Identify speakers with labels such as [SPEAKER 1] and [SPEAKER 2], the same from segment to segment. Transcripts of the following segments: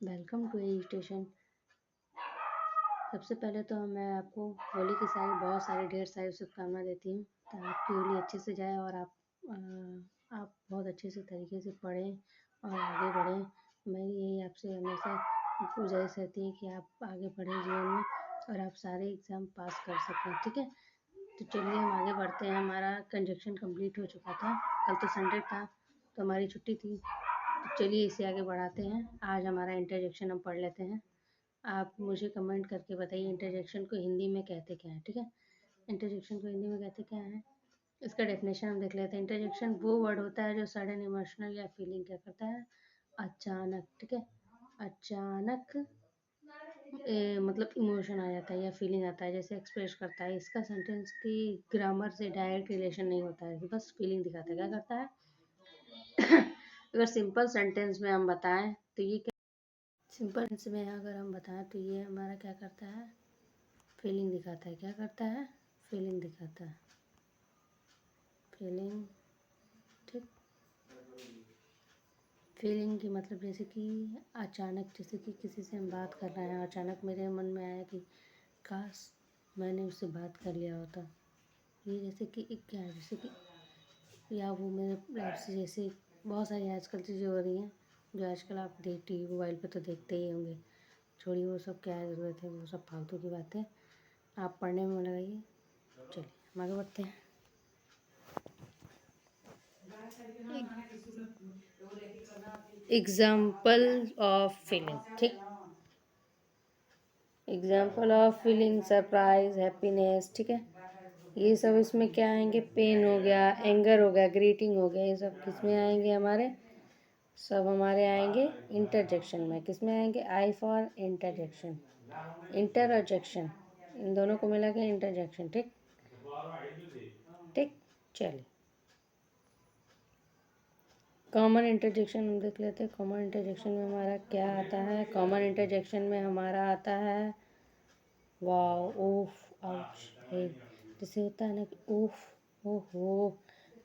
[SPEAKER 1] Welcome to education. सबसे पहले तो मैं आपको होली की बहुत सारी ढेर सारी शुभकामनाएं देती हूँ। तो आपकी होली अच्छे से जाए और आप बहुत अच्छे से तरीके से पढ़ें और आगे बढ़ें। मेरी यही आपसे हमेशा गुजारिश रहती है कि आप आगे बढ़ें जीवन में और आप सारे एग्ज़ाम पास कर सकें। ठीक है, तो चलिए हम आगे बढ़ते हैं। हमारा कंजक्शन कंप्लीट हो चुका था। कल तो संडे था तो हमारी छुट्टी थी। तो चलिए इसे आगे बढ़ाते हैं। आज हमारा इंटरजेक्शन हम पढ़ लेते हैं। आप मुझे कमेंट करके बताइए इंटरजेक्शन को हिंदी में कहते क्या है। ठीक है, इंटरजेक्शन को हिंदी में कहते क्या है, इसका डेफिनेशन हम देख लेते हैं। इंटरजेक्शन वो वर्ड होता है जो सडन इमोशनल या फीलिंग क्या करता है, अचानक। ठीक है, अचानक मतलब इमोशन आ जाता है या फीलिंग आता है, जैसे एक्सप्रेस करता है। इसका सेंटेंस की ग्रामर से डायरेक्ट रिलेशन नहीं होता है, बस फीलिंग दिखाता है। क्या करता है अगर सिंपल सेंटेंस में हम बताएं तो ये सिंपल सेंस में अगर हम बताएं तो ये हमारा क्या करता है, फीलिंग दिखाता है। क्या करता है, फीलिंग दिखाता है, फीलिंग। ठीक, फीलिंग की मतलब जैसे कि अचानक, जैसे कि किसी से हम बात कर रहे हैं, अचानक मेरे मन में आया कि काश मैंने उससे बात कर लिया होता। ये जैसे कि एक क्या है, जैसे कि या वो मेरे लाइफ से, जैसे बहुत सारी आजकल चीज़ें हो रही हैं जो आजकल आप टीवी मोबाइल पे तो देखते ही होंगे। छोड़िए वो सब, क्या ज़रूरत है, वो सब फालतू की बातें। आप पढ़ने में लगाइए। चलिए हम आगे बढ़ते हैं। Example of feeling. ठीक, example of feeling surprise, happiness. ठीक है, ये सब इसमें क्या आएंगे, पेन हो गया, एंगर हो गया, ग्रीटिंग हो गया, ये सब किस में आएंगे हमारे, सब हमारे आएंगे इंटरजेक्शन में। किस में आएंगे, आई फॉर इंटरजेक्शन, इंटरजेक्शन, इन दोनों को मिला के इंटरजेक्शन। ठीक ठीक, चलिए कॉमन इंटरजेक्शन हम देख लेते हैं। कॉमन इंटरजेक्शन में हमारा क्या आता है, कॉमन इंटरजेक्शन में हमारा आता है वाओ, ओफ, आउच, हे। जैसे होता है ना कि ओफ, ओहो,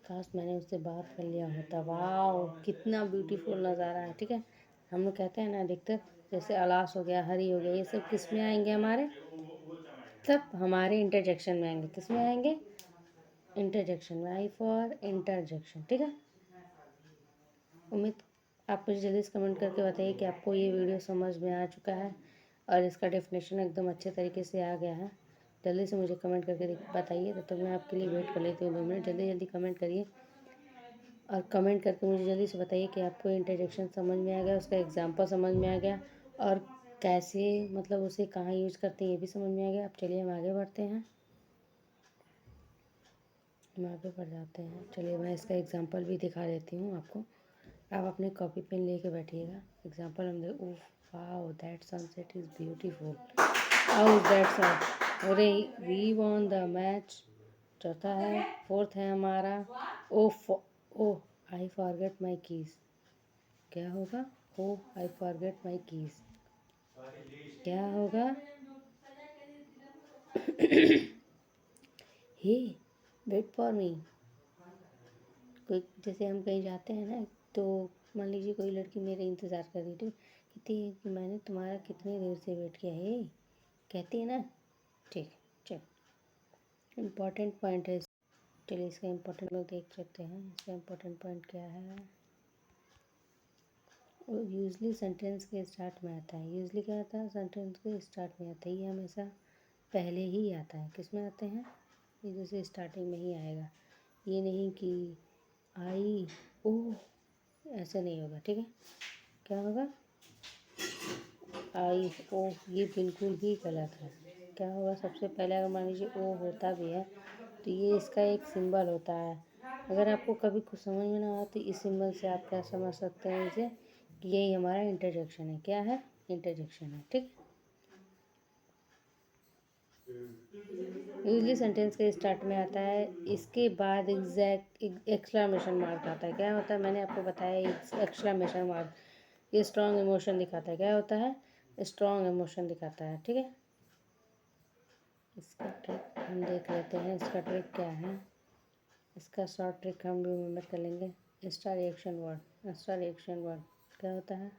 [SPEAKER 1] काश मैंने उससे बात कर लिया होता। वाओ, कितना ब्यूटीफुल नज़ारा है। ठीक है, हम लोग कहते हैं ना अधिकतर, जैसे अलास हो गया, हरी हो गया, ये सब किस में आएंगे हमारे, सब हमारे इंटरजेक्शन में आएंगे। किस में आएंगे, इंटरजेक्शन में, आई फॉर इंटरजेक्शन। ठीक है, उम्मीद आप मुझे जल्दी से कमेंट करके बताइए कि आपको ये वीडियो समझ में आ चुका है और इसका डेफिनेशन एकदम अच्छे तरीके से आ गया है। जल्दी से मुझे कमेंट करके बताइए, तब तक मैं आपके लिए वेट कर लेती हूँ 2 मिनट। जल्दी जल्दी कमेंट करिए और कमेंट करके मुझे जल्दी से बताइए कि आपको इंटरजेक्शन समझ में आ गया, उसका एग्जाम्पल समझ में आ गया और कैसे, मतलब उसे कहाँ यूज़ करते हैं ये भी समझ में आ गया। अब चलिए हम आगे बढ़ते हैं, हम आगे बढ़ जाते हैं। चलिए मैं इसका एग्जाम्पल भी दिखा देती हूँ आपको। आप अपने कॉपी पेन लेके बैठिएगा। एग्जाम्पल हम दे, oh wow that sunset is beautiful, how that sun, अरे वी वॉन द मैच। चौथा है, फोर्थ है हमारा, ओह आई फॉरगेट माई कीज़। क्या होगा, ओह आई फॉरगेट माई कीज़, क्या होगा हे वेट फॉर मी। कोई, जैसे हम कहीं जाते हैं ना, तो मान लीजिए कोई लड़की मेरे इंतज़ार कर रही थी, कहती है कि मैंने तुम्हारा कितनी देर से वेट किया है, कहती है ना। ठीक, चल इम्पॉर्टेंट पॉइंट है। चलिए इसका इम्पोर्टेंट लोग देख लेते हैं। इसका इम्पोर्टेंट पॉइंट क्या है, वो यूजली सेंटेंस के स्टार्ट में आता है। यूजली क्या आता है, सेंटेंस के स्टार्ट में आता है। ये हमेशा पहले ही आता है। किस में आते हैं, ये जैसे स्टार्टिंग में ही आएगा। ये नहीं कि आई ओह, ऐसा नहीं होगा। ठीक है, क्या होगा, आई ओ, ये बिल्कुल ही गलत है। क्या होगा, सबसे पहले अगर मान लीजिए ओ होता भी है तो ये इसका एक सिंबल होता है। अगर आपको कभी कुछ समझ में ना आए तो इस सिंबल से आप क्या समझ सकते हैं इसे, कि यही हमारा इंटरजेक्शन है। क्या है, इंटरजेक्शन है। ठीक, यूजली सेंटेंस के स्टार्ट में आता है, इसके बाद एग्जैक्ट एक्सक्लामेशन मार्क आता है। क्या होता है, मैंने आपको बताया एक्सक्लामेशन मार्क, ये स्ट्रॉन्ग इमोशन दिखाता है। क्या होता है, स्ट्रॉन्ग इमोशन दिखाता है। ठीक है, इसका ट्रिक हम देख लेते हैं। इसका ट्रिक क्या है, इसका शॉर्ट ट्रिक हम रिमेम्बर कर लेंगे। Insta reaction word, Insta reaction word क्या होता है,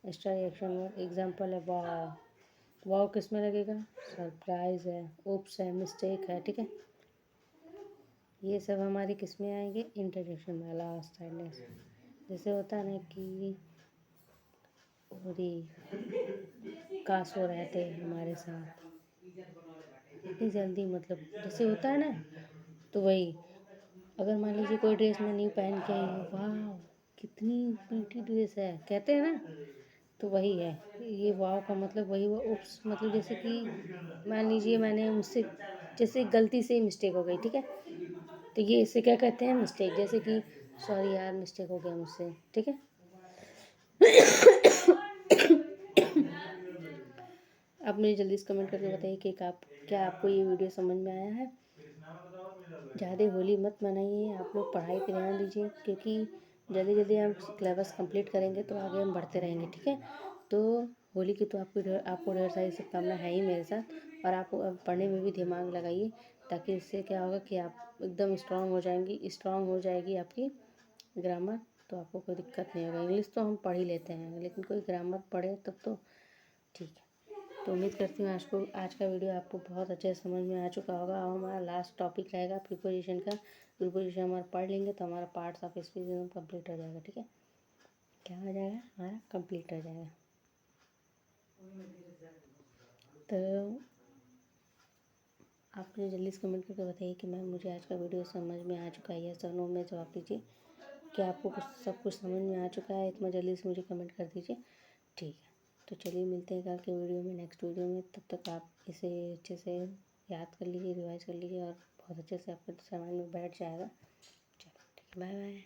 [SPEAKER 1] स्टार रिएक्शन वर्ड एग्जाम्पल है वाव। वाव किस में लगेगा? सरप्राइज है, ओप्स है, मिस्टेक है, ठीक है। ये सब हमारे किस में आएंगे? इंट्रोडक्शन में, लास्ट साइडनेस। जैसे होता है ना कि पूरी काश हो रहे थे हमारे साथ इतनी जल्दी, मतलब जैसे होता है ना, तो वही। अगर मान लीजिए कोई ड्रेस मैं न्यू पहन के आई हूँ, वाह कितनी प्रीटी ड्रेस है, कहते हैं ना, तो वही है। ये वाव का मतलब वही हुआ। उप्स मतलब जैसे कि मान लीजिए मैंने मुझसे जैसे गलती से मिस्टेक हो गई, ठीक है, तो ये इसे क्या कहते हैं? मिस्टेक। जैसे कि सॉरी यार, मिस्टेक हो गया मुझसे, ठीक है। आप मुझे जल्दी से कमेंट करके बताइए कि क्या आपको ये वीडियो समझ में आया है। ज़्यादा होली मत मनाइए, आप लोग पढ़ाई पे ध्यान दीजिए, क्योंकि जल्दी जल्दी हम सिलेबस कंप्लीट करेंगे तो आगे हम बढ़ते रहेंगे, ठीक है। तो होली की तो आपको ढेर सारी शुभकामनाएं है ही मेरे साथ, और आप पढ़ने में भी दिमाग लगाइए, ताकि इससे क्या होगा कि आप एकदम स्ट्रांग हो जाएगी आपकी ग्रामर। तो आपको कोई दिक्कत नहीं होगा। इंग्लिश तो हम पढ़ ही लेते हैं, लेकिन कोई ग्रामर पढ़े तब तो ठीक है। तो उम्मीद करती हूँ आज का वीडियो आपको बहुत अच्छे से समझ में आ चुका होगा। और हमारा लास्ट टॉपिक रहेगा प्रीपोजिशन का। प्रीपोजिशन हमारा पढ़ लेंगे तो हमारा पार्ट्स ऑफ स्पीच एकदम कंप्लीट हो जाएगा, ठीक है। क्या हो जाएगा? हमारा कंप्लीट हो जाएगा। तो आप मुझे जल्दी से कमेंट करके बताइए कि मैम मुझे आज का वीडियो समझ में आ चुका है या सर नो में जवाब दीजिए। क्या आपको सब कुछ समझ में आ चुका है? इतना जल्दी से मुझे कमेंट कर दीजिए, ठीक है। तो चलिए मिलते हैं कल के वीडियो में, नेक्स्ट वीडियो में। तब तक आप इसे अच्छे से याद कर लीजिए, रिवाइज कर लीजिए, और बहुत अच्छे से आपके समझ में बैठ जाएगा। चलो ठीक है, बाय बाय।